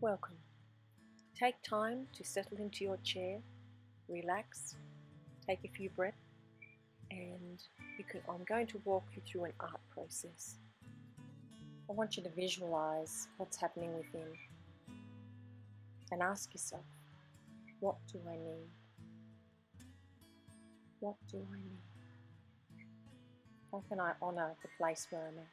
Welcome. Take time to settle into your chair, relax, take a few breaths, and I'm going to walk you through an art process. I want you to visualize what's happening within and ask yourself, what do I need? What do I need? How can I honor the place where I'm at?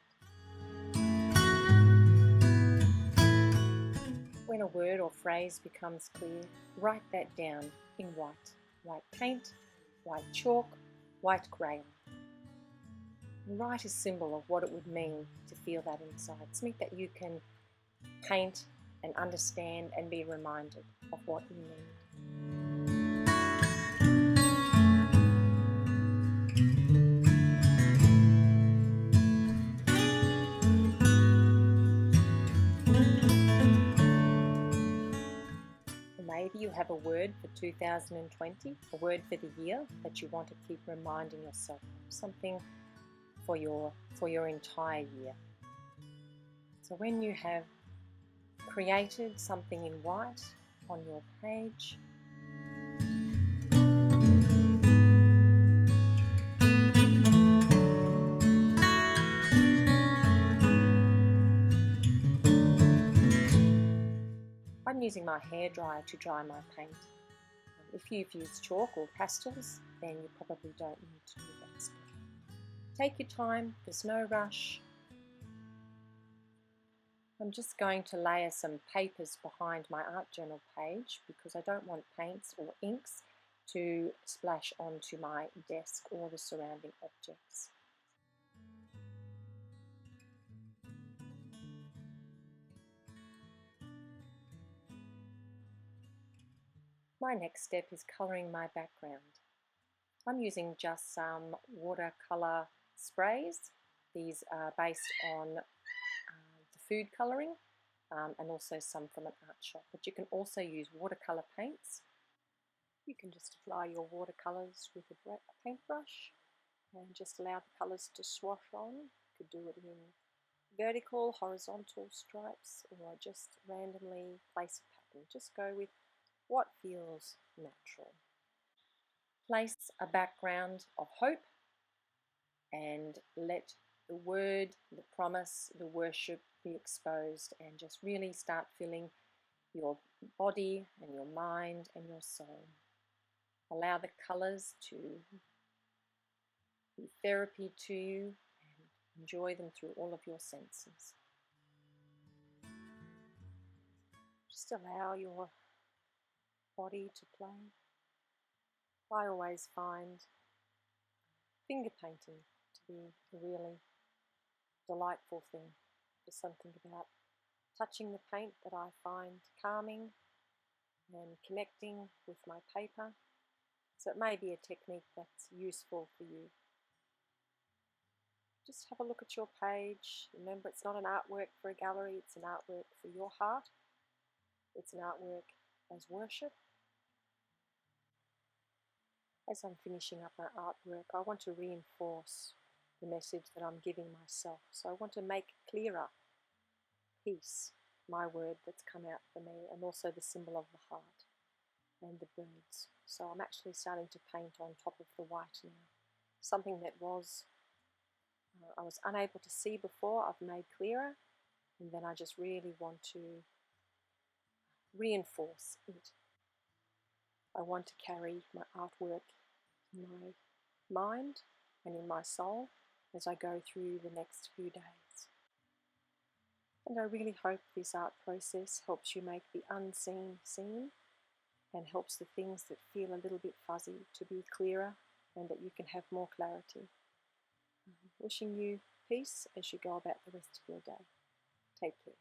When a word or phrase becomes clear, write that down in white paint, white chalk, white crayon. And write a symbol of what it would mean to feel that inside, something that you can paint and understand and be reminded of what you need. Maybe you have a word for 2020, a word for the year that you want to keep reminding yourself of, something for your entire year. So when you have created something in white on your page, I'm using my hairdryer to dry my paint. If you've used chalk or pastels, then you probably don't need to do that step. Take your time, there's no rush. I'm just going to layer some papers behind my art journal page because I don't want paints or inks to splash onto my desk or the surrounding objects. My next step is colouring my background. I'm using just some watercolour sprays. These are based on the food colouring and also some from an art shop. But you can also use watercolour paints. You can just apply your watercolours with a paintbrush and just allow the colours to swash on. You could do it in vertical, horizontal stripes, or just randomly place a pattern. Just go with what feels natural. Place a background of hope and let the word, the promise, the worship be exposed, and just really start filling your body and your mind and your soul. Allow the colours to be therapy to you and enjoy them through all of your senses. Just allow your body to play. I always find finger painting to be a really delightful thing. There's something about touching the paint that I find calming and connecting with my paper. So it may be a technique that's useful for you. Just have a look at your page. Remember, it's not an artwork for a gallery, it's an artwork for your heart. It's an artwork as worship. As I'm finishing up my artwork, I want to reinforce the message that I'm giving myself. So I want to make clearer peace, my word that's come out for me, and also the symbol of the heart and the birds. So I'm actually starting to paint on top of the white now. Something that I was unable to see before, I've made clearer, and then I just really want to reinforce it. I want to carry my artwork in my mind and in my soul as I go through the next few days. And I really hope this art process helps you make the unseen seen and helps the things that feel a little bit fuzzy to be clearer and that you can have more clarity. Wishing you peace as you go about the rest of your day. Take care.